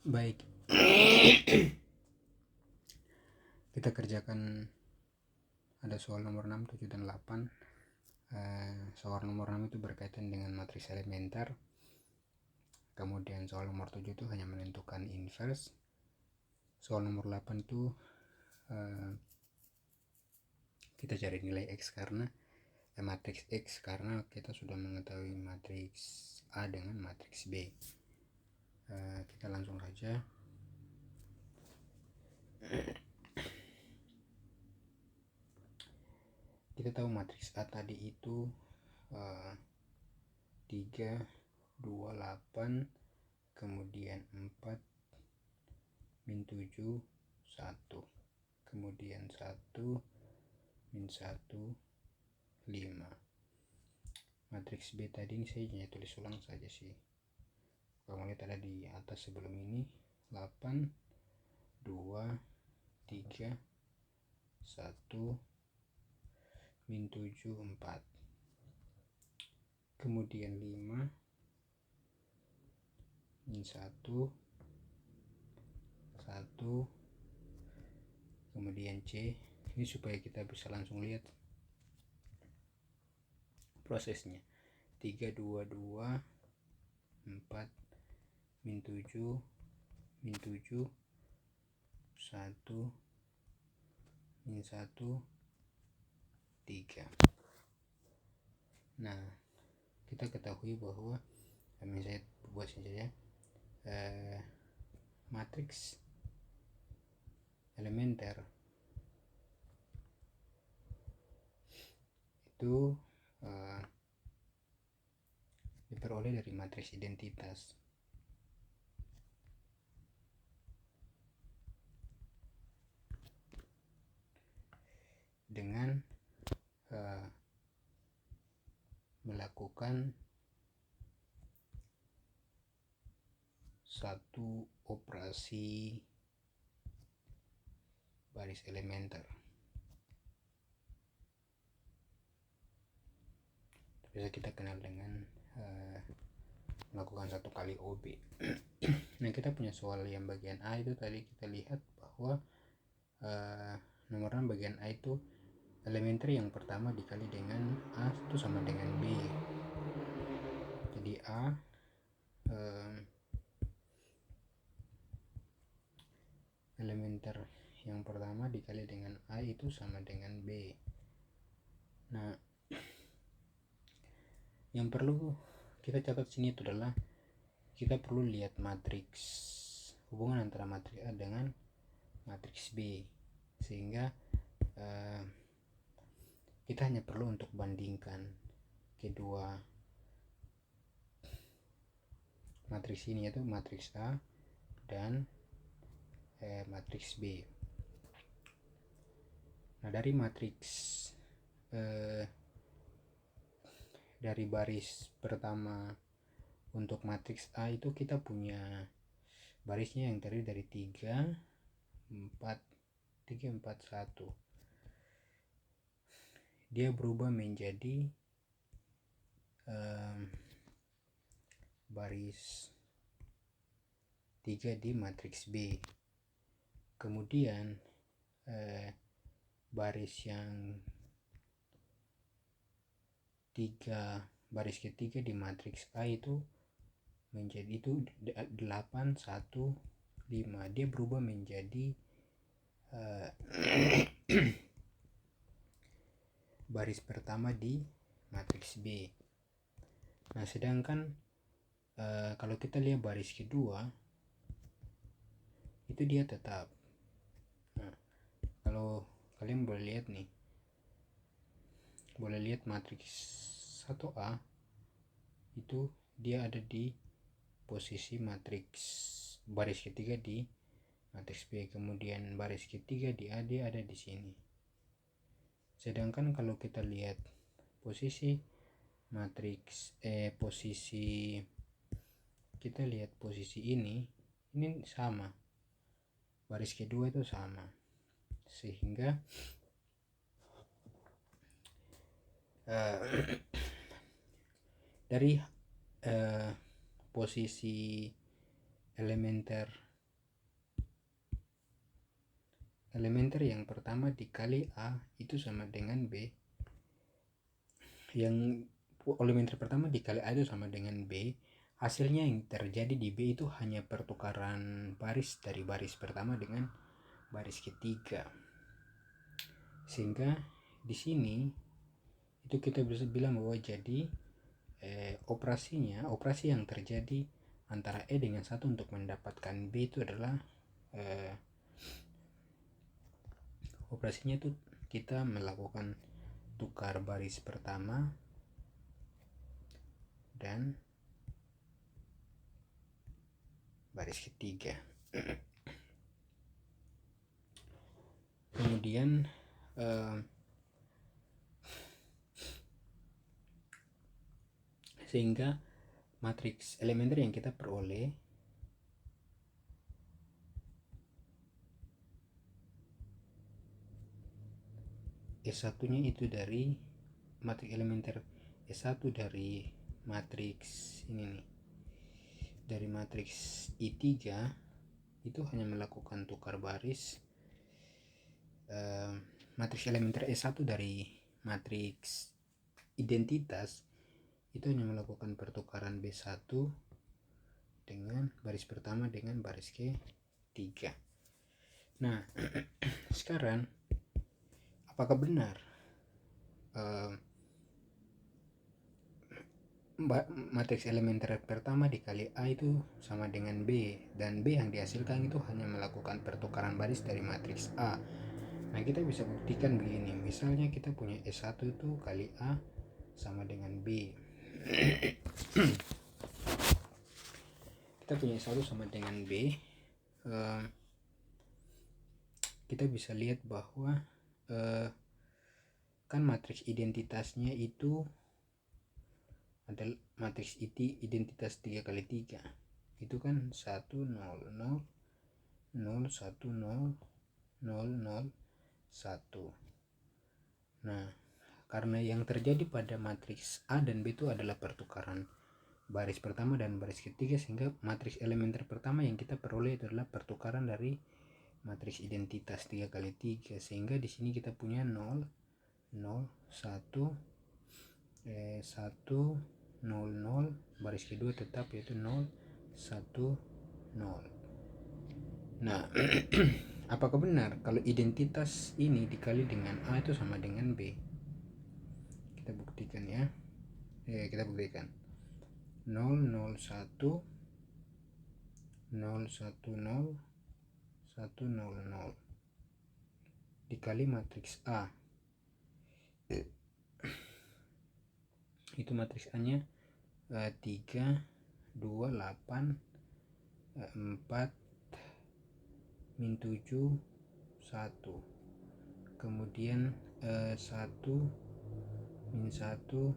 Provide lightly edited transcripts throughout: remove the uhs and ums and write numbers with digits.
Baik, kita kerjakan ada soal nomor 6, 7, dan 8. Soal nomor 6 itu berkaitan dengan matriks elementer. Kemudian soal nomor 7 itu hanya menentukan inverse. Soal nomor 8 itu kita cari nilai X karena matriks X karena kita sudah mengetahui matriks A dengan matriks B. Kita langsung saja. Kita tahu matriks A tadi itu 3, 2, 8, kemudian 4, min 7, 1, kemudian 1, min 1, 5. Matriks B tadi ini saya hanya tulis ulang saja sih. Kalau lihat ada di atas sebelum ini 8, 2, 3, 1, min 7, 4, kemudian 5, min 1, 1, kemudian C. Ini supaya kita bisa langsung lihat prosesnya. 3, 2, 2, 4, min 7, min 7, 1, min 1, 3. Nah, kita ketahui bahwa saya buat saja matriks elementer itu diperoleh dari matriks identitas. Dengan melakukan satu operasi baris elementer. Biasa kita kenal dengan melakukan satu kali OB. Nah, kita punya soal yang bagian A itu tadi kita lihat bahwa nomor 6 bagian A itu elementer yang pertama dikali dengan A itu sama dengan B. Jadi A elementer yang pertama dikali dengan A itu sama dengan B. Nah, yang perlu kita catat sini itu adalah kita perlu lihat matriks, hubungan antara matriks A dengan matriks B, sehingga kita hanya perlu untuk bandingkan kedua matriks ini, yaitu matriks A dan matriks B. Nah, dari matriks dari baris pertama untuk matriks A itu kita punya barisnya yang terdiri dari 3, 4, 3, 4, 1. Dia berubah menjadi baris 3 di matriks B. Kemudian baris yang 3, baris ketiga di matriks A itu menjadi itu 8, 1, 5. Dia berubah menjadi baris pertama di matriks B. Nah, sedangkan kalau kita lihat baris kedua itu dia tetap. Nah, kalau kalian boleh lihat nih, boleh lihat matriks 1A itu dia ada di posisi matriks baris ketiga di matriks B, kemudian baris ketiga di A dia ada di sini. Sedangkan kalau kita lihat posisi matriks posisi kita lihat posisi ini sama, baris kedua itu sama, sehingga dari posisi elementer elementer yang pertama dikali A itu sama dengan B. Yang elementer pertama dikali A itu sama dengan B. Hasilnya yang terjadi di B itu hanya pertukaran baris dari baris pertama dengan baris ketiga. Sehingga di sini itu kita bisa bilang bahwa jadi operasi yang terjadi antara E dengan 1 untuk mendapatkan B itu adalah operasinya itu kita melakukan tukar baris pertama dan baris ketiga. Kemudian sehingga matriks elementer yang kita peroleh S1 nya itu dari matriks elementer S1 dari matriks ini nih, dari matriks I3 itu hanya melakukan tukar baris. Matriks elementer S1 dari matriks identitas itu hanya melakukan pertukaran B1 dengan baris pertama dengan baris ketiga. Nah, sekarang apakah benar matriks elementer pertama dikali A itu sama dengan B, dan B yang dihasilkan itu hanya melakukan pertukaran baris dari matriks A? Nah, kita bisa buktikan begini. Misalnya kita punya S1 itu kali A sama dengan B. Kita punya S1 sama dengan B. Kita bisa lihat bahwa kan matriks identitasnya itu adalah matriks identitas 3 kali 3. Itu kan 1 0 0 0 1 0 0 0 1. Nah, karena yang terjadi pada matriks A dan B itu adalah pertukaran baris pertama dan baris ketiga, sehingga matriks elementer pertama yang kita peroleh itu adalah pertukaran dari matriks identitas 3 kali 3. Sehingga di sini kita punya 0 0 1 1 0 0, baris kedua tetap yaitu 0 1 0. Nah, apakah benar kalau identitas ini dikali dengan A itu sama dengan B? Kita buktikan ya. Kita buktikan 0 0 1 0 1 0 1 0 0 dikali matriks A. Itu matriks A nya 3 2 8 4 min 7 1, kemudian 1 min 1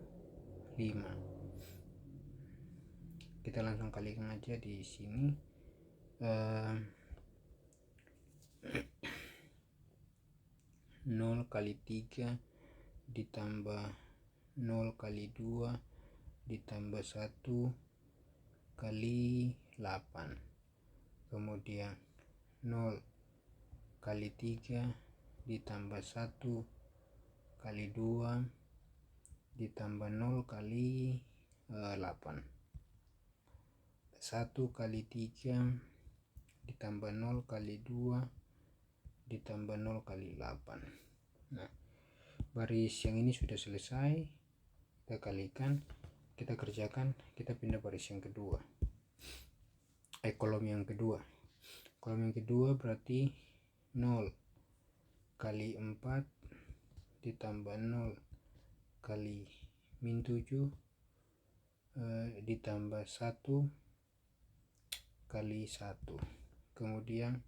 5. Kita langsung kalikan aja di sini. 0 kali 3 ditambah 0 kali 2 ditambah 1 kali 8, kemudian 0 kali 3 ditambah 1 kali 2 ditambah 0 kali 8, 1 kali 3 ditambah 0 kali 2 ditambah 0 kali 8. Nah, baris yang ini sudah selesai, kita kalikan, kita kerjakan, kita pindah baris yang kedua, kolom yang kedua. Kolom yang kedua berarti 0 kali 4 ditambah 0 kali min 7 ditambah 1 kali 1, kemudian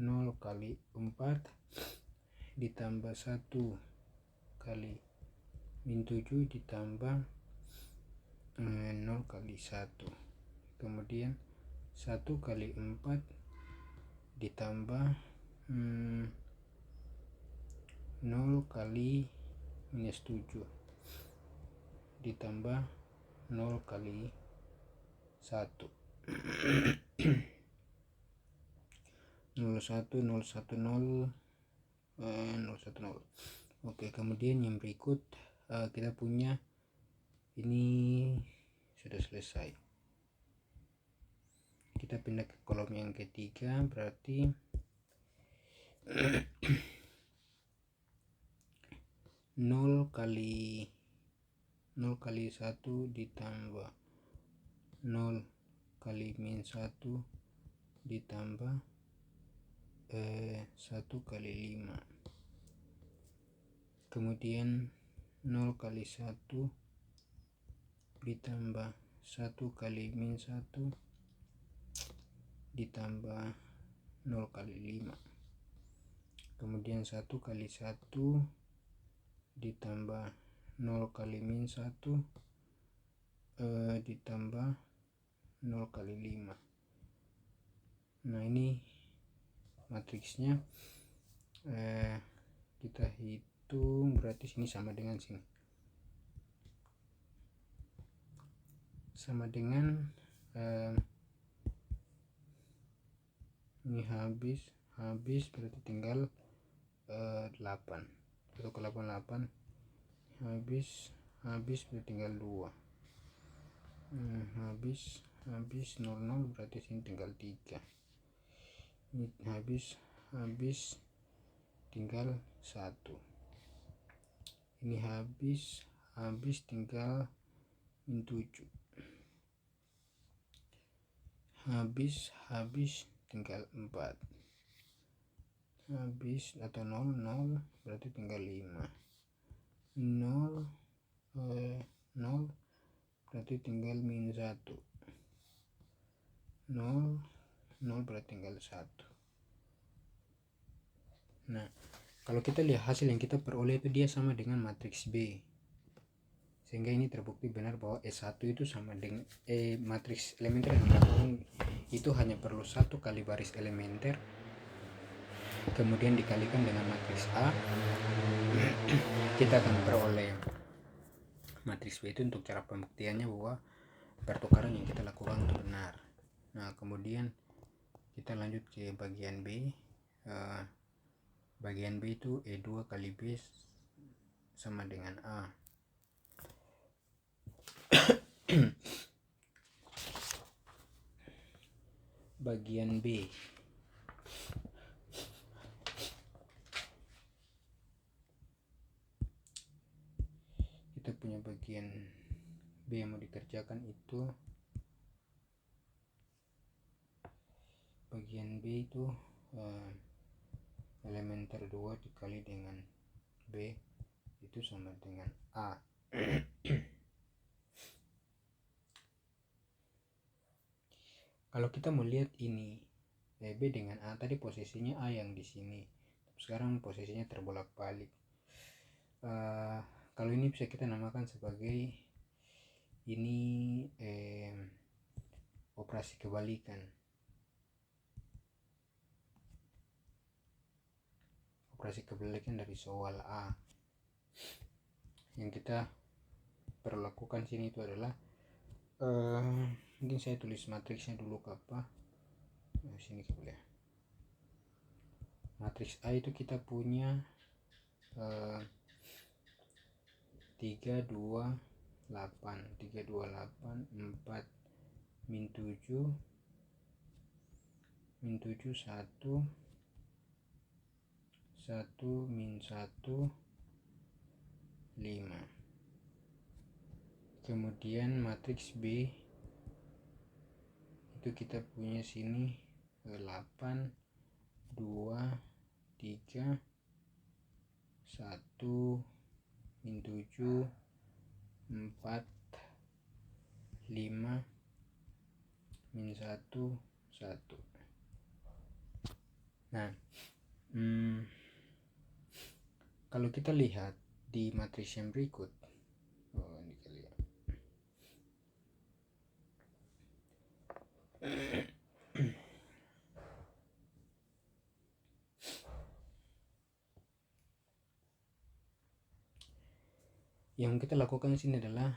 0 kali 4 ditambah 1 kali min 7 ditambah 0 kali 1, kemudian 1 kali 4 ditambah 0 kali minus 7 ditambah 0 kali 1. 0 1 0 1 0 010. Oke, kemudian yang berikut kita punya ini sudah selesai. Kita pindah ke kolom yang ketiga, berarti 0 kali 1 ditambah 0 kali min 1 ditambah 1 kali 5, kemudian 0 kali 1 ditambah 1 kali min 1 ditambah 0 kali 5, kemudian 1 kali 1 ditambah 0 kali min 1 ditambah 0 kali 5. Nah, ini matriksnya. Kita hitung, berarti sini sama dengan sini, sama dengan ini habis berarti tinggal 8 1 ke 8 habis berarti tinggal 2, habis 00 berarti sini tinggal 3, ini habis tinggal 1, ini habis tinggal min 7, habis tinggal 4, habis atau 0 berarti tinggal 5, 0 berarti tinggal min 1, 0 berarti tinggal 1. Nah, kalau kita lihat hasil yang kita peroleh itu dia sama dengan matriks B, sehingga ini terbukti benar bahwa S1 itu sama dengan matriks elementer yang itu hanya perlu 1 kali baris elementer kemudian dikalikan dengan matriks A, kita akan peroleh matriks B itu. Untuk cara pembuktiannya bahwa pertukaran yang kita lakukan itu benar. Nah, kemudian kita lanjut ke bagian B. Bagian B itu E2 kali B sama dengan A. Bagian B, kita punya bagian B yang mau dikerjakan itu, bagian B itu elementer 2 dikali dengan B itu sama dengan A. Kalau kita mau lihat ini B dengan A, tadi posisinya A yang di sini, sekarang posisinya terbolak-balik. Kalau ini bisa kita namakan sebagai ini operasi kebalikan. Operasi kebalikan dari soal A. Yang kita perlakukan sini itu adalah mungkin saya tulis matriksnya dulu ke apa. Sini boleh. Matriks A itu kita punya 3, 2, 8, 4 min 7 1 min 1 5. Kemudian matriks B itu kita punya sini 8, 2, 3, 1 min 7 4, 5 min 1 1. Nah, kalau kita lihat di matriks yang berikut, ini kali ya. Yang kita lakukan sini adalah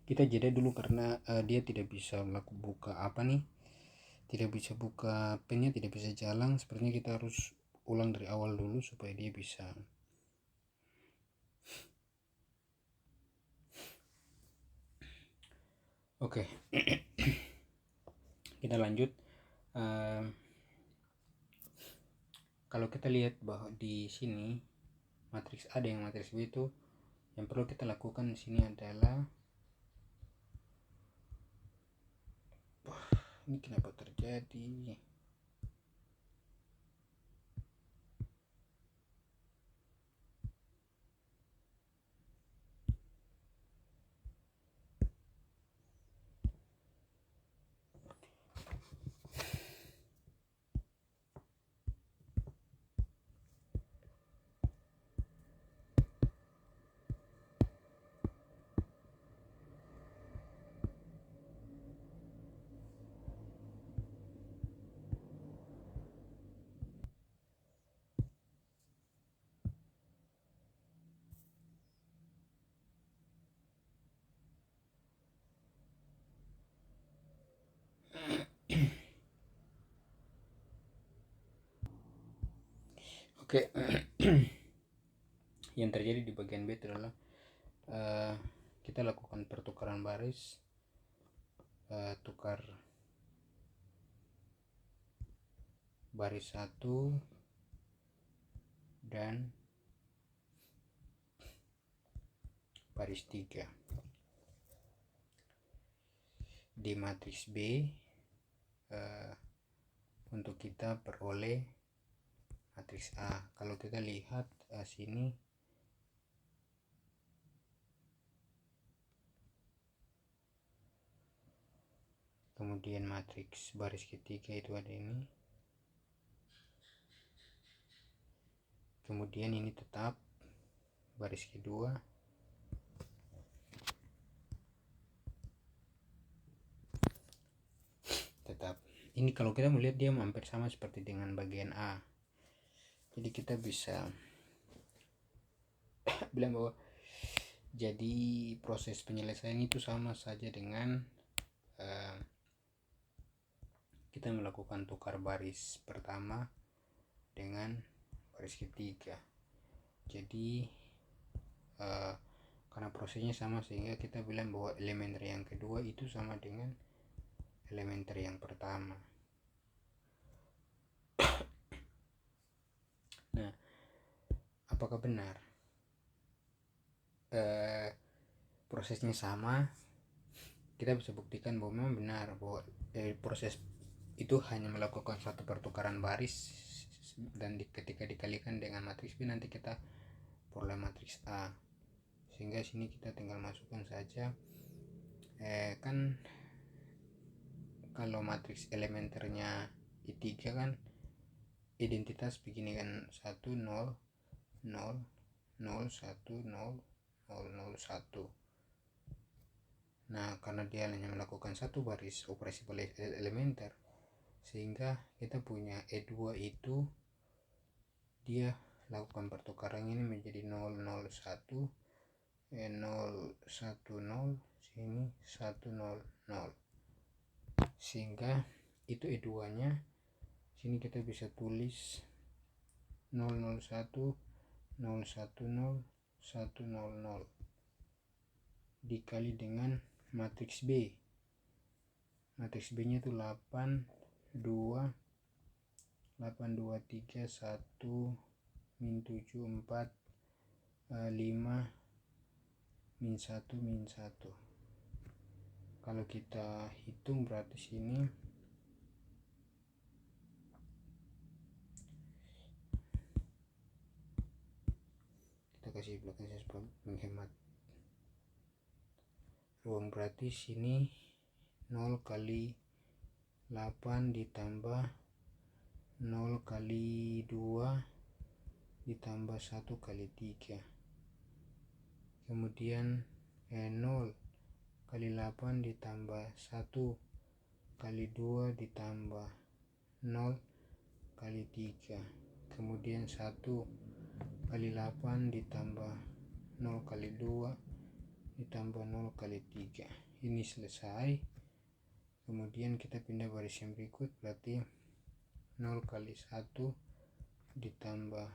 Kita jeda dulu karena dia tidak bisa buka apa nih, tidak bisa buka pennya, tidak bisa jalan. Sepertinya kita harus ulang dari awal dulu supaya dia bisa. Oke. Kita lanjut. Kalau kita lihat bahwa di sini matriks A dengan matriks B itu, yang perlu kita lakukan di sini adalah, ini kenapa terjadi? Oke. Yang terjadi di bagian B adalah kita lakukan pertukaran baris, tukar baris 1 dan baris 3 di matriks B. Untuk kita peroleh matriks A. Kalau kita lihat sini, kemudian matriks baris ketiga itu ada ini, kemudian ini tetap baris kedua, tetap. Ini kalau kita melihat dia hampir sama seperti dengan bagian A. Jadi kita bisa bilang bahwa jadi proses penyelesaian itu sama saja dengan kita melakukan tukar baris pertama dengan baris ketiga. Jadi karena prosesnya sama sehingga kita bilang bahwa elementer yang kedua itu sama dengan elementer yang pertama. Nah, apakah benar prosesnya sama? Kita bisa buktikan bahwa memang benar bahwa proses itu hanya melakukan satu pertukaran baris, dan ketika dikalikan dengan matriks B nanti kita peroleh matriks A. Sehingga sini kita tinggal masukkan saja kan kalau matriks elementernya I3 kan identitas begini kan, 1 0 0 0 1 0 0 0 1. Nah, karena dia hanya melakukan satu baris operasi elementer, sehingga kita punya E2 itu dia lakukan pertukaran ini menjadi 0 0 1 0 1 0, sini 1 0 0, sehingga itu E2 nya sini kita bisa tulis 0 0 1 0 1 0 1 0 0 dikali dengan matriks B. Matriks B nya itu 8 2 8 2 3 1 min 7 4 5 min 1 min 1. Kalau kita hitung berarti sini kita kasih belakang supaya menghemat ruang. Berarti sini 0 kali 8 ditambah 0 kali 2 ditambah 1 kali 3, kemudian 0 kali 8 ditambah 1 kali 2 ditambah 0 kali 3, kemudian 1 kali 8 ditambah 0 kali 2 ditambah 0 kali 3. Ini selesai. Kemudian kita pindah baris yang berikut, berarti 0 kali 1 ditambah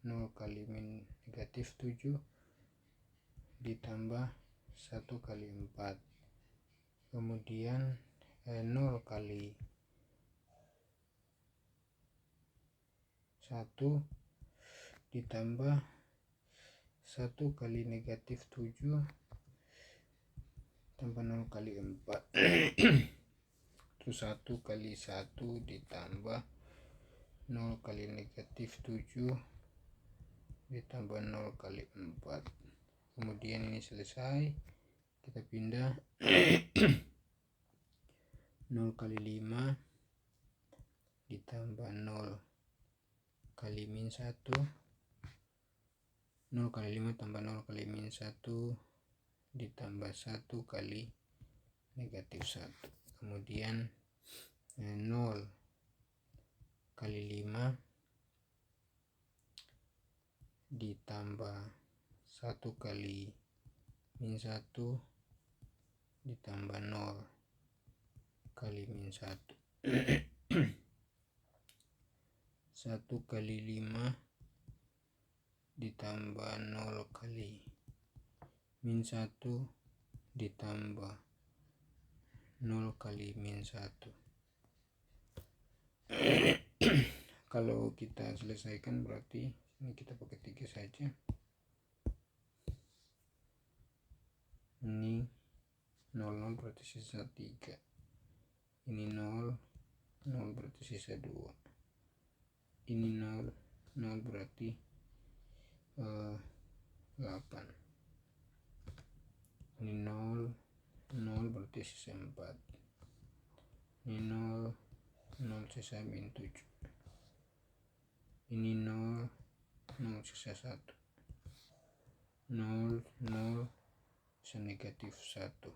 0 kali negatif 7 ditambah 1 kali 4, kemudian 0 kali 1 ditambah 1 kali negatif 7 tambah 0 kali 4 itu 1 kali 1 ditambah 0 kali negatif 7 ditambah 0 kali 4. Kemudian ini selesai. Kita pindah 0 kali 5 ditambah 0 kali min 1, 0 kali 5 tambah 0 kali min 1 ditambah 1 kali negatif 1, kemudian 0 kali 5 ditambah 1 kali min 1 ditambah 0 kali min 1 1 kali 5 ditambah 0 kali min 1 ditambah 0 kali min 1. Kalau kita selesaikan berarti ini kita pakai 3 saja. Ini 0 berarti sisa 3, ini 0 berarti sisa 2, ini 0 berarti 8, ini 0 berarti sisa 4, ini 0 sisa min 7, ini 0 sisa 1, 0 sisa negatif 1.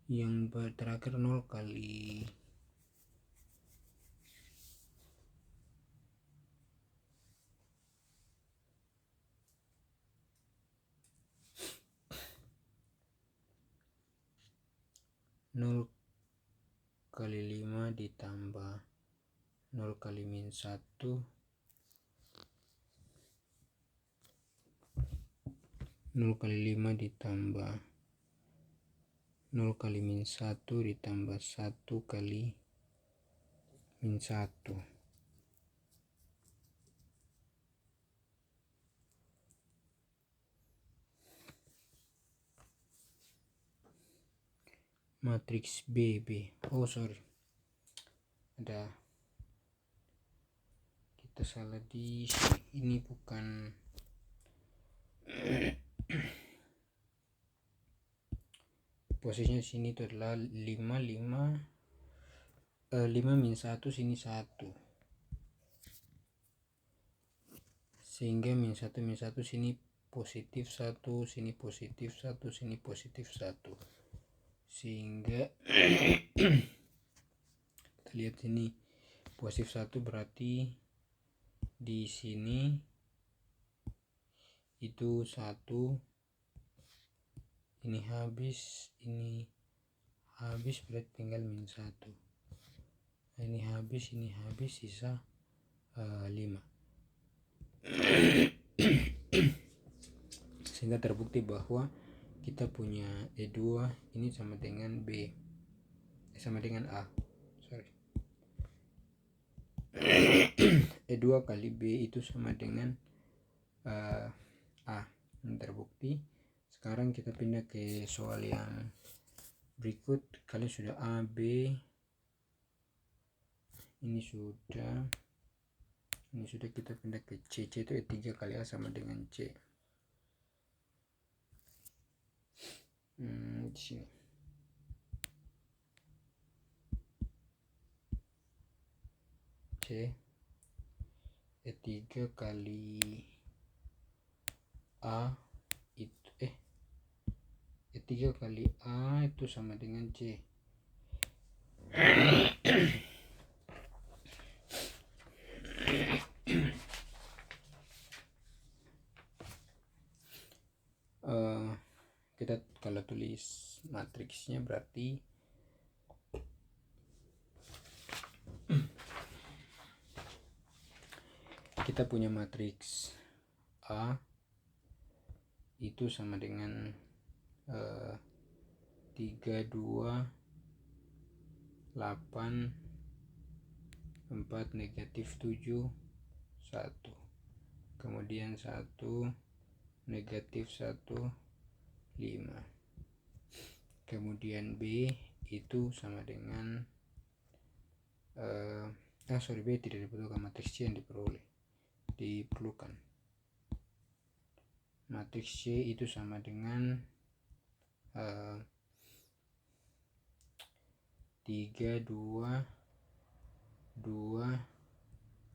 Yang terakhir 0 kali 0 kali 5 ditambah 0 kali min 1 0 kali 5 ditambah 0 kali min 1 ditambah 1 kali min 1. Matriks BB. Oh sorry, ada kita salah di sini. Ini bukan posisinya sini itu adalah 5 min 1 sini 1, sehingga min 1 sini positif 1, sini positif 1, sini positif 1, sehingga kita lihat sini positif 1 berarti di sini itu 1, ini habis berarti tinggal min 1, ini habis sisa 5. Sehingga terbukti bahwa kita punya E2 ini sama dengan A. C2 kali B itu sama dengan A. Ini terbukti. Sekarang kita pindah ke soal yang berikut. Kalian sudah A, B, ini sudah kita pindah ke C. C itu E3 kali A sama dengan C. Di sini C E3 kali A itu E3 kali A itu sama dengan C. Kita kalau tulis matriksnya berarti kita punya matriks A itu sama dengan 3, 2, 8, 4, negatif 7, 1. Kemudian 1, negatif 1, 5. Kemudian B itu sama dengan B tidak diperlukan, matriks C yang diperlukan. Matriks C itu sama dengan 3, 2,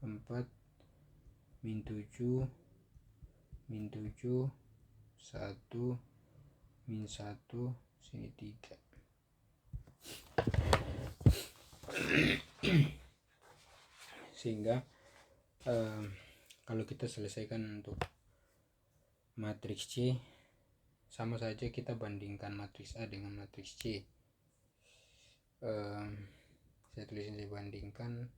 4, min 7, 1, min 1, sini 3. Sehingga kalau kita selesaikan untuk matriks C, sama saja kita bandingkan matriks A dengan matriks C. Saya tulisin, saya bandingkan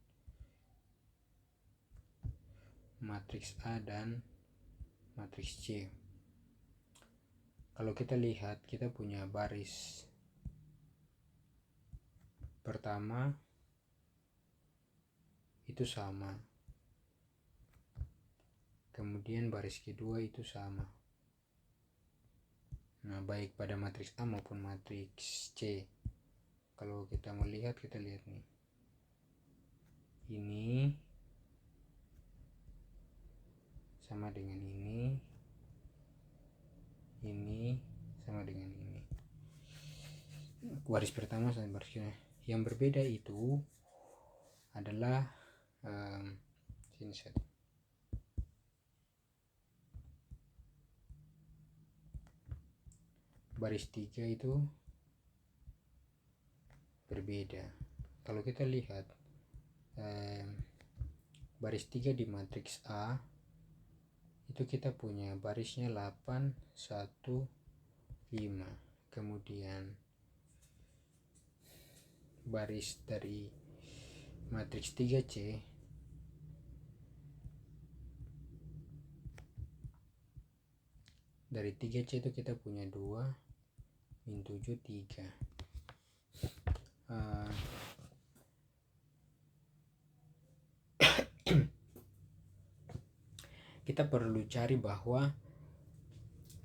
matriks A dan matriks C. Kalau kita lihat, kita punya baris pertama itu sama, kemudian baris kedua itu sama. Nah, baik pada matriks A maupun matriks C. Kalau kita melihat, kita lihat nih, ini sama dengan ini sama dengan ini. Baris pertama sama baris kedua. Yang berbeda itu adalah sini saja. Baris 3 itu berbeda. Kalau kita lihat baris 3 di matriks A itu kita punya barisnya 8, 1, 5. Kemudian baris dari matriks 3C dari 3C itu kita punya 2, min 7, 3. Kita perlu cari bahwa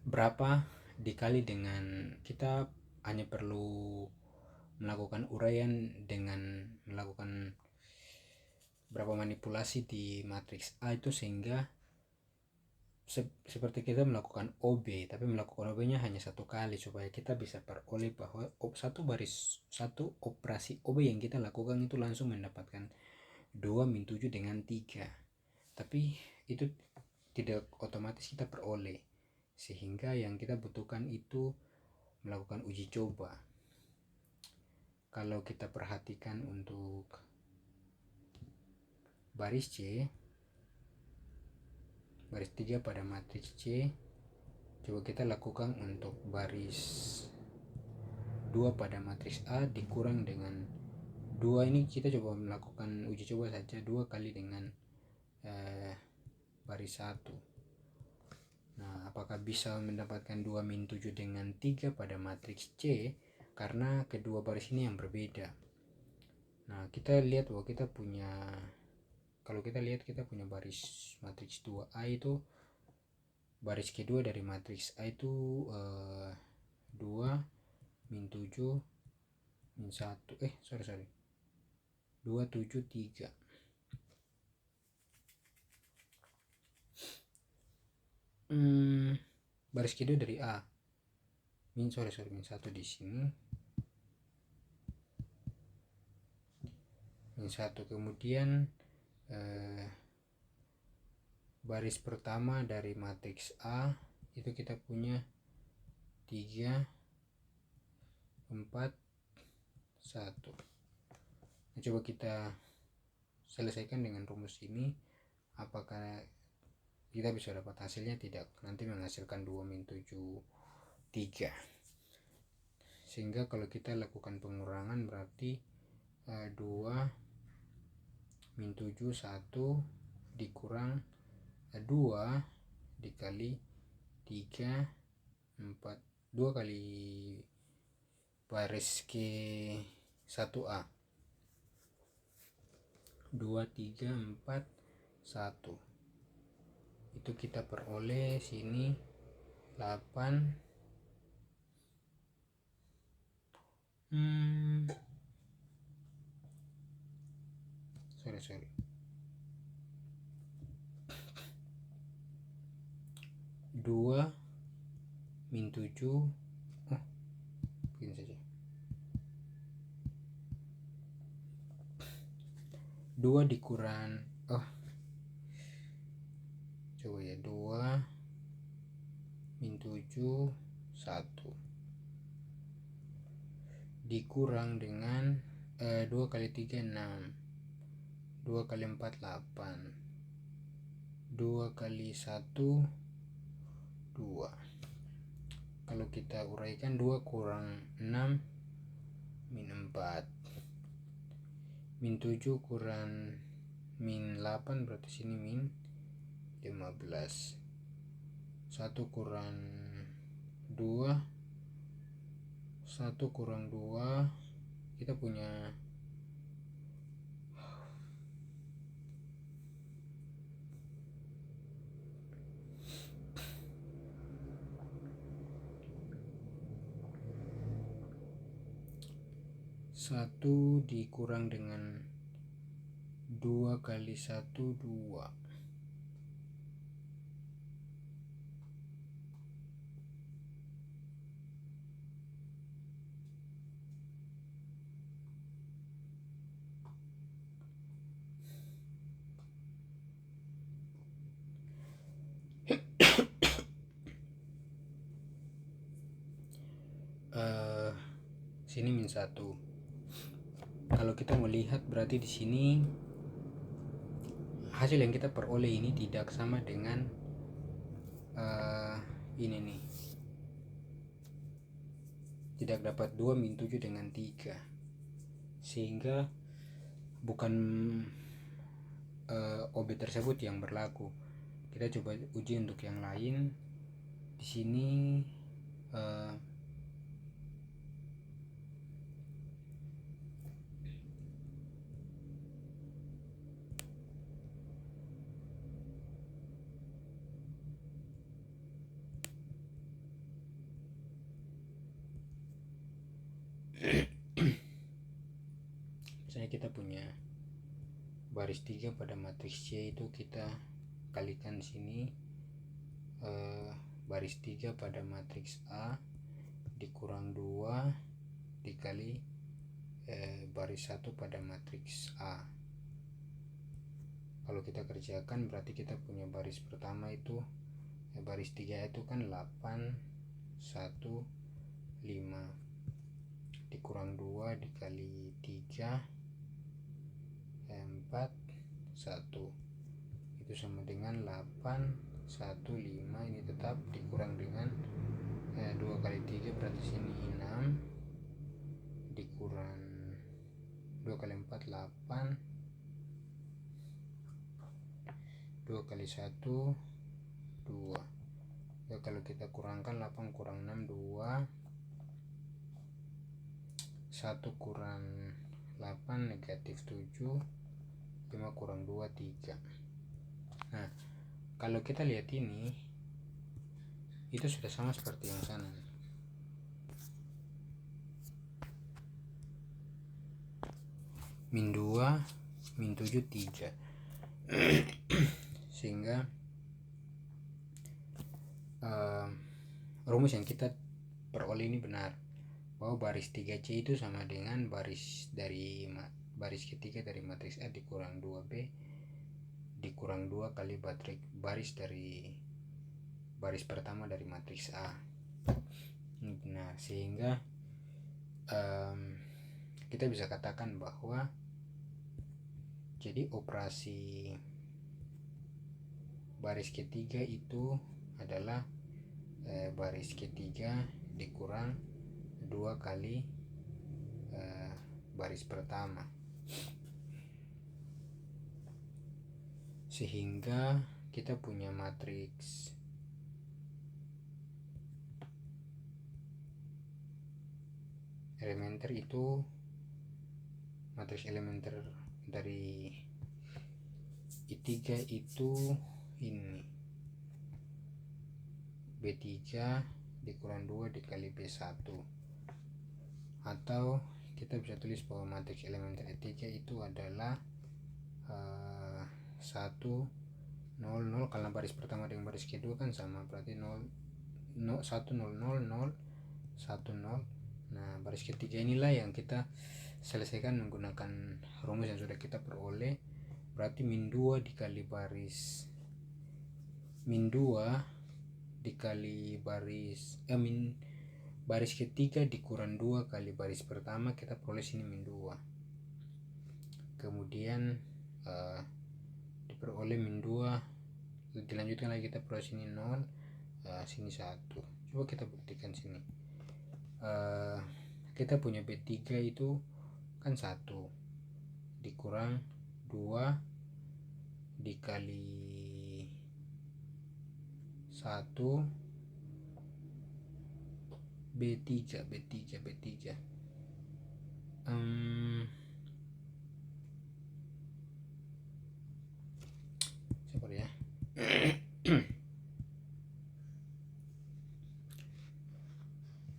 berapa dikali dengan, kita hanya perlu melakukan uraian dengan melakukan berapa manipulasi di matriks A itu, sehingga seperti kita melakukan OB, tapi melakukan OB nya hanya satu kali, supaya kita bisa peroleh bahwa satu operasi OB yang kita lakukan itu langsung mendapatkan 2 min 7 dengan 3. Tapi itu tidak otomatis kita peroleh, sehingga yang kita butuhkan itu melakukan uji coba. Kalau kita perhatikan untuk baris C, baris 3 pada matriks C, coba kita lakukan untuk baris 2 pada matriks A dikurang dengan 2. Ini kita coba melakukan uji coba saja, 2 kali dengan baris 1. Nah, apakah bisa mendapatkan 2 min 7 dengan 3 pada matriks C, karena kedua baris ini yang berbeda. Nah, kita lihat bahwa kita punya kalau kita lihat kita punya baris matriks 2A itu, baris kedua dari matriks A itu 2 min 7 min 1 sorry 2 7 3. Baris kedua dari A min 1 di sini min 1. Kemudian baris pertama dari matriks A itu kita punya 3 4 1. Nah, coba kita selesaikan dengan rumus ini, apakah kita bisa dapat hasilnya? Tidak, nanti menghasilkan 2 min 7 3. Sehingga kalau kita lakukan pengurangan berarti 2 min 7 1 dikurang 2 dikali 3 4, 2 kali baris ke 1A 2 3 4 1. Itu kita peroleh sini 8 sorry 2 min 7 begini saja 2 dikurang coba ya 2 min 7 1 dikurang dengan 2 kali 3 6, 2 kali 4 8, 2 kali 1 2. Kalau kita uraikan 2 kurang 6 min 4, min 7 kurang min 8 berarti sini min 15, 1 kurang 2 1 kurang 2 kita punya 1 dikurang dengan 2 kali 1 2. Sini min 1. Kalau kita melihat berarti di sini hasil yang kita peroleh ini tidak sama dengan ini nih, tidak dapat 2 min 7 dengan 3, sehingga bukan OB tersebut yang berlaku. Kita coba uji untuk yang lain. Di sini misalnya kita punya baris 3 pada matriks C itu kita kalikan sini baris 3 pada matriks A dikurang 2 dikali baris 1 pada matriks A. Kalau kita kerjakan berarti kita punya baris pertama itu baris 3 itu kan 8 1 5 dikurang 2 dikali 3 4 1 itu sama dengan 8 1 5. Ini tetap dikurang dengan 2 kali 3 berarti sini 6 dikurang 2 kali 4 8, 2 kali 1 2. Ya, kalau kita kurangkan 8 kurang 6 2, 1 kurang 8 negatif 7, 5 kurang 2 3. Nah, kalau kita lihat ini itu sudah sama seperti yang sana. Min 2 min 7 3. Sehingga rumus yang kita peroleh ini benar, bahwa baris 3C itu sama dengan baris ketiga dari matriks A dikurang 2B dikurang 2 kali baris dari baris pertama dari matriks A. Ini benar, sehingga kita bisa katakan bahwa jadi operasi baris ketiga itu adalah baris ketiga dikurang 2 kali baris pertama, sehingga kita punya matriks elementer itu, matriks elementer dari I3 itu ini B3 dikurang 2 dikali B1, atau kita bisa tulis bahwa matriks elementer E3 itu adalah 1 0 0, karena baris pertama dengan baris kedua kan sama, berarti 0 0 1 0 0 0 1 0. Nah, baris ketiga inilah yang kita selesaikan menggunakan rumus yang sudah kita peroleh, berarti min 2 dikali baris baris ketiga dikurang 2 kali baris pertama, kita peroleh sini min 2. Kemudian diperoleh min 2, dilanjutkan lagi kita peroleh sini 0, sini 1. Coba kita buktikan sini. Kita punya B3 itu kan 1 dikurang 2 dikali 1 B3 sabar ya.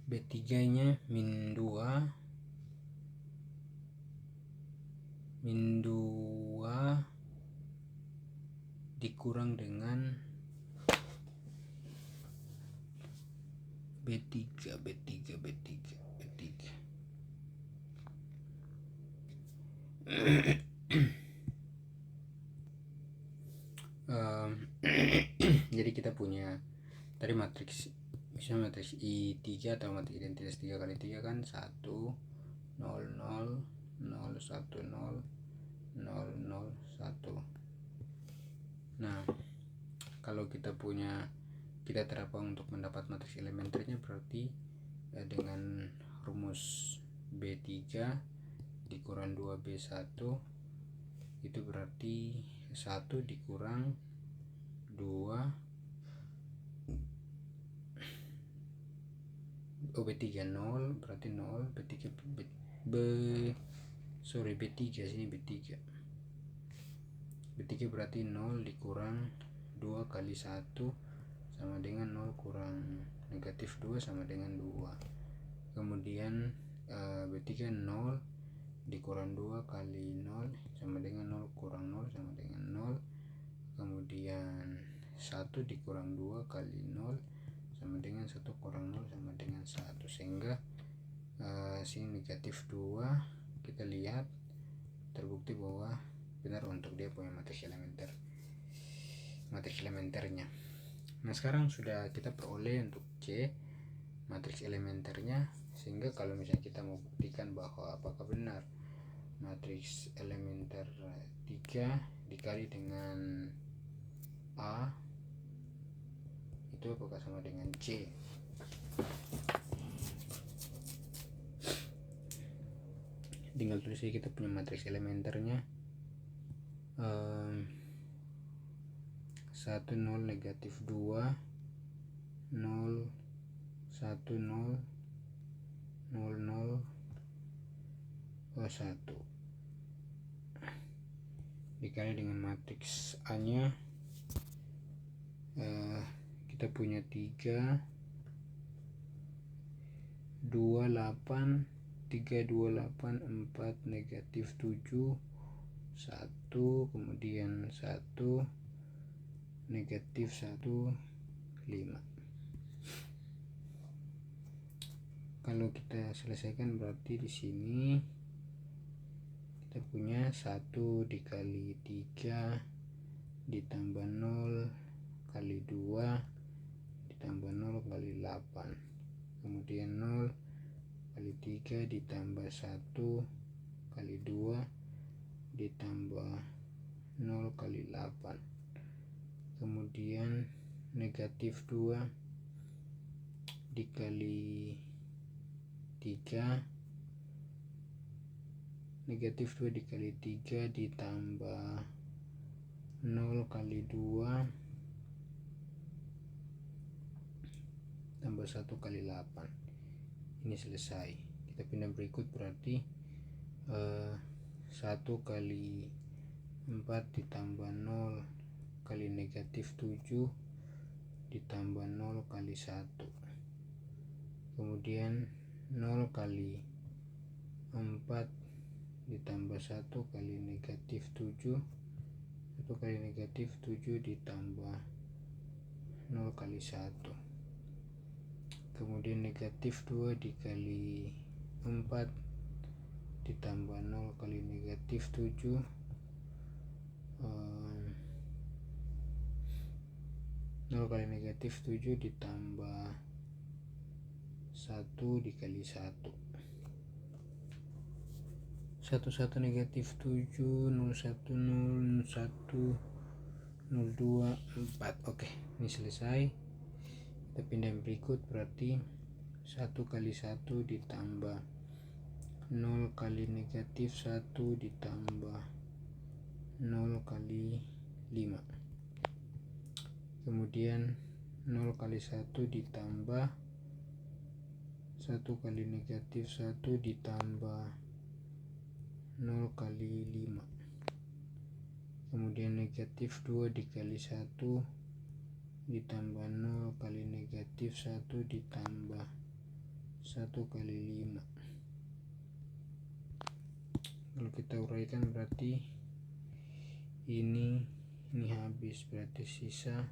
B3 nya min 2 dikurang dengan B3 jadi kita punya tadi matriks, misalnya matriks I3 atau matriks identitas 3 kali 3 kan 1 0 0 0 1 0 0 0 1. Nah, kalau kita terapkan untuk mendapat matriks elementernya, berarti dengan rumus B3 dikurang 2B1 itu berarti 1 dikurang 2 B3 0 berarti 0, B3 sini B3 berarti 0 dikurang 2 kali 1 sama dengan 0 kurang negatif 2 sama dengan 2. Kemudian B3 0 dikurang 2 kali 0 sama dengan 0 kurang 0 sama dengan 0. Kemudian 1 dikurang 2 kali 0 sama dengan 1 kurang 0 sama dengan 1, sehingga sini negatif 2. Kita lihat terbukti bahwa benar untuk dia punya matriks elementernya. Nah, sekarang sudah kita peroleh untuk C matriks elementernya, sehingga kalau misalnya kita mau buktikan bahwa apakah benar matriks elementer 3 dikali dengan A itu apakah sama dengan C, tinggal tulis kita punya matriks elementernya 1 0 negatif 2 0 1 0 0 0 1. dikali dengan matriks A nya, kita punya 3 28 3 28 4 negatif 7 1, kemudian 1 negatif 1 5. Kalau kita selesaikan berarti di sini kita punya 1 dikali 3 ditambah 0 kali 2 ditambah 0 kali 8, kemudian 0 kali 3 ditambah 1 kali 2 ditambah 0 kali 8, kemudian negatif 2 dikali 3, negatif 2 dikali 3 ditambah 0 kali 2 tambah 1 kali 8. Ini selesai. Kita pindah berikut, berarti 1 kali 4 ditambah 0 kali negatif 7 ditambah 0 kali 1, kemudian 0 kali 4 ditambah 1 kali negatif 7, 1 kali negatif 7 ditambah 0 kali 1, kemudian negatif 2 dikali 4 ditambah 0 kali negatif 7, 0 kali negatif 7 ditambah 1 dikali 1, 1 negatif 7 0 1 0 1 0 2 4. Oke, ini selesai. Kita pindah berikut, berarti 1 kali 1 ditambah 0 kali negatif 1 ditambah 0 kali 5, kemudian 0 kali 1 ditambah 1 kali negatif 1 ditambah 0 kali 5, kemudian negatif 2 dikali 1 ditambah 0 kali negatif 1 ditambah 1 kali 5. Kalau kita uraikan berarti ini habis, berarti sisa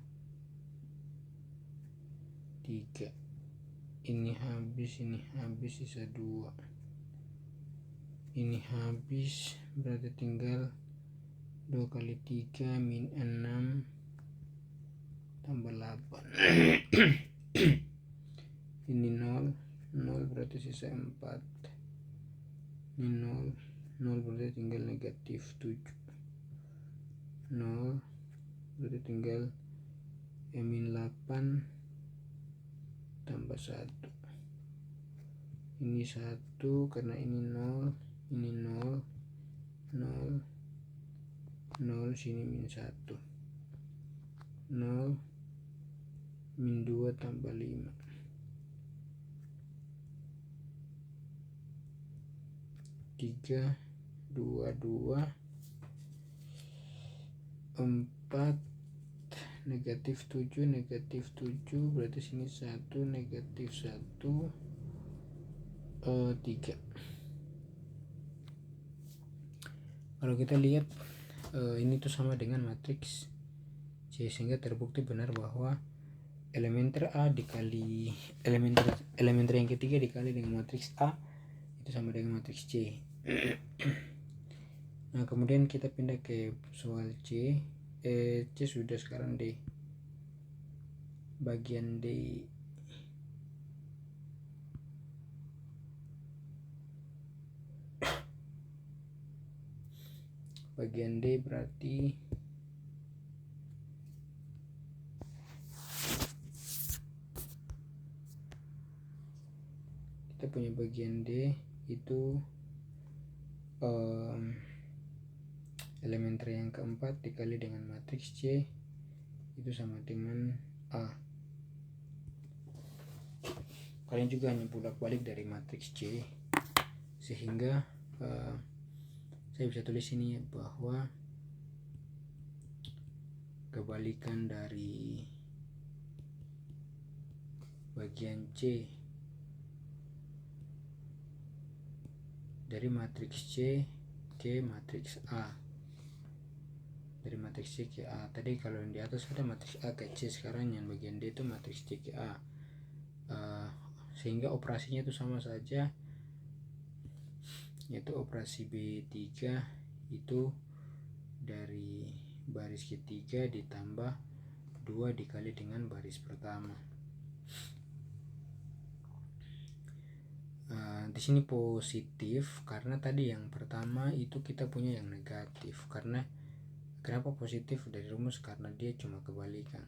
3, ini habis sisa 2, ini habis berarti tinggal 2 kali 3 min 6 tambah 8. Ini 0 berarti sisa 4, ini 0 berarti tinggal negatif 7, 0 berarti tinggal min 8 tambah 1, ini 1 karena ini 0, ini 0 sini min 1, 0 min 2 tambah 5, 3 2 2 4 negatif 7 berarti sini 1 negatif 1 3. Kalau kita lihat ini tuh sama dengan matriks C, sehingga terbukti benar bahwa elementer A dikali elementer yang ketiga dikali dengan matriks A itu sama dengan matriks C. Nah, kemudian kita pindah ke soal C. C sudah, sekarang D. Bagian D. Bagian D berarti kita punya bagian D itu elementer yang keempat dikali dengan matriks C itu sama dengan A. Kalian juga hanya bolak-balik dari matriks C, sehingga saya bisa tulis ini bahwa kebalikan dari bagian C dari matriks C ke matriks A. Dari matriks C ke A. Tadi kalau yang di atas ada matriks A ke C, sekarang yang bagian D itu matriks C ke A. Sehingga operasinya itu sama saja, yaitu operasi B3 itu dari baris ketiga ditambah 2 dikali dengan baris pertama. Di sini positif karena tadi yang pertama itu kita punya yang negatif. Kenapa positif dari rumus? Karena dia cuma kebalikan.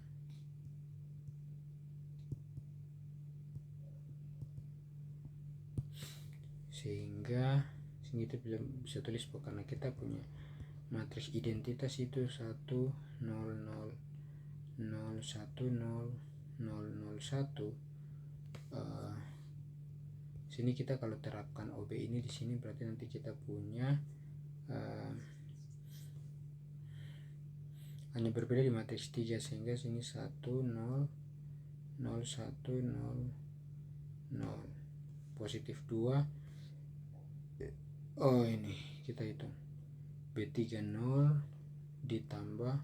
Sehingga kita bisa tulis bahwa karena kita punya matriks identitas itu 1 0 0 0 1 0 0 0 1. Sini kita kalau terapkan OB ini di sini berarti nanti kita punya hanya berbeda di matriks 3, sehingga sini 1 0 0 1 0 0 positif 2. Ini kita hitung B3 0 ditambah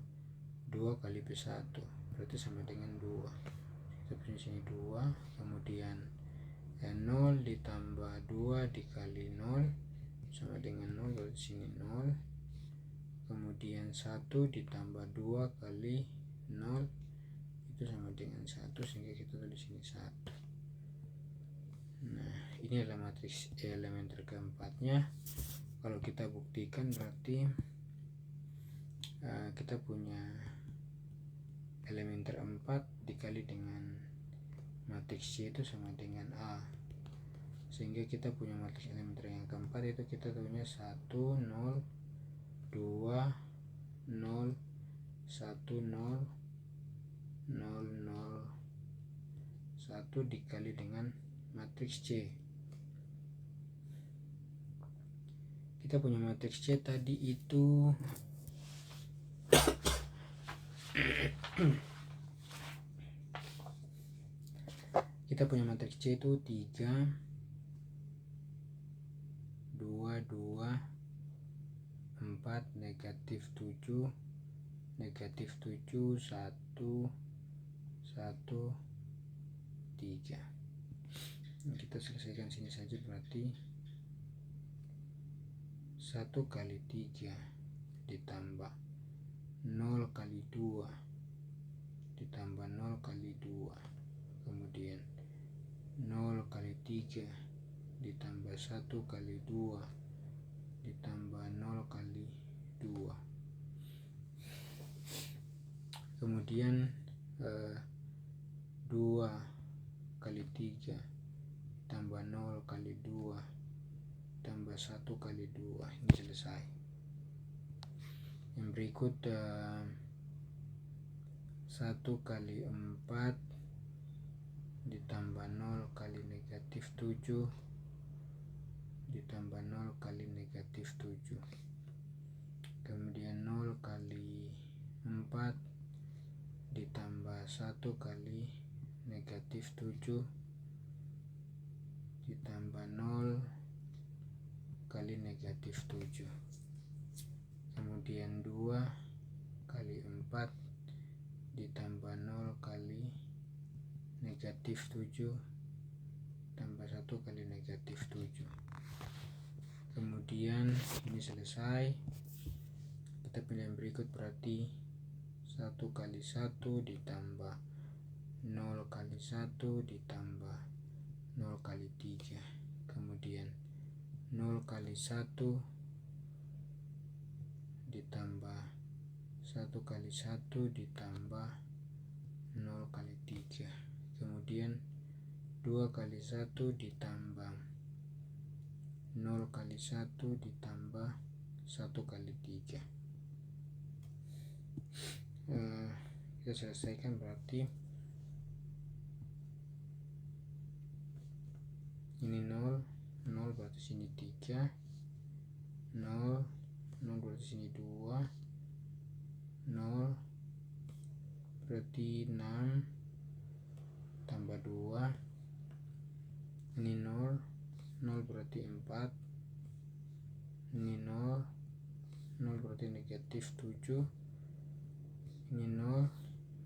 2 kali B1 berarti sama dengan 2. Kita punya sini 2, kemudian 0 ditambah 2 dikali 0 sama dengan 0, berarti sini 0. Kemudian 1 ditambah 2 kali 0 itu sama dengan 1, sehingga kita tulis sini 1. Nah, ini adalah matriks elementer keempatnya. Kalau kita buktikan berarti kita punya elementer 4 dikali dengan matriks C itu sama dengan A, sehingga kita punya matriks elementer yang keempat itu kita punya 1 0 2 0 1 0 0 0 1 dikali dengan matriks C. Kita punya matriks C tadi itu kita punya matriks C itu 3 2 2 4 negatif 7 negatif 7 1 1 3. Kita selesaikan sini saja, berarti 1 kali 3 ditambah 0 kali 2 ditambah 0 kali 2, kemudian 0 kali 3 ditambah 1 kali 2 ditambah 0 kali 2, kemudian 2 kali 3 tambah 0 kali 2 tambah 1 kali 2. Ini selesai. Yang berikut 1 kali 4 ditambah 0 kali negatif 7 ditambah 0 kali negatif 7, kemudian 0 kali 4 ditambah 1 kali negatif 7 ditambah 0 kali negatif 7, kemudian 2 kali 4 ditambah 0 kali negatif 7 tambah 1 kali negatif 7. Kemudian ini selesai. Kita pilih yang berikut, berarti 1 kali 1 ditambah 0 kali 1 ditambah 0 kali 3, kemudian 0 kali 1 ditambah 1 kali 1 ditambah 0 kali 3, kemudian 2 kali 1 ditambah 0 kali 1 ditambah 1 kali 3. Kita selesaikan, berarti ini 0 0 berarti sini 3 0 0 berarti sini 2 0 berarti 6 tambah 2, ini 0 berarti 4, ini 0 berarti negatif 7, ini 0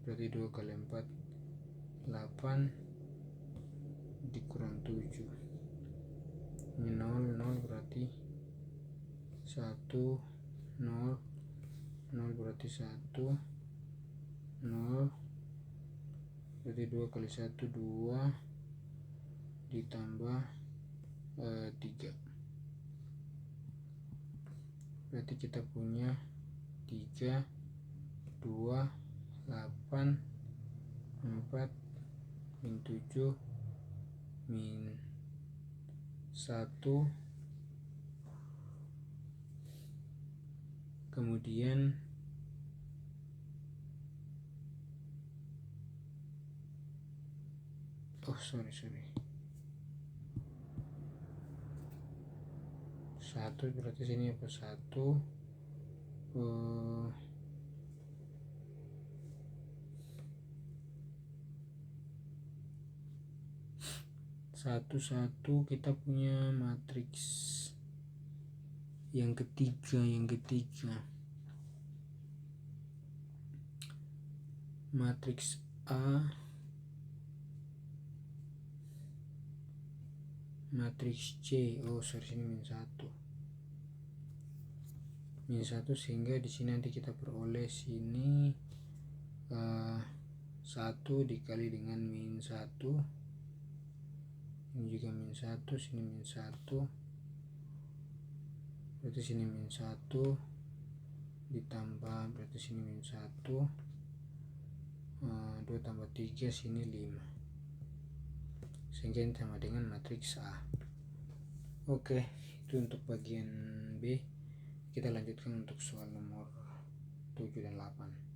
berarti 2 kali 4 8 dikurang 7, ini 0 berarti 1 0 berarti 1 0 berarti 2 kali 1 2 ditambah 3, berarti kita punya 3 2 8 4 min 7 min 1, kemudian sorry 1 berarti sini apa 1 1 kita punya matriks yang ketiga matriks A, matriks C. Sini min 1 sehingga di sini nanti kita peroleh sini 1 dikali dengan min 1, ini juga min 1, sini min 1, berarti sini min 1 ditambah berarti sini min 1, 2 tambah 3 sini 5, sehingga ini sama dengan matriks A. Oke, itu untuk bagian B. Kita lanjutkan untuk soal nomor 7 dan 8.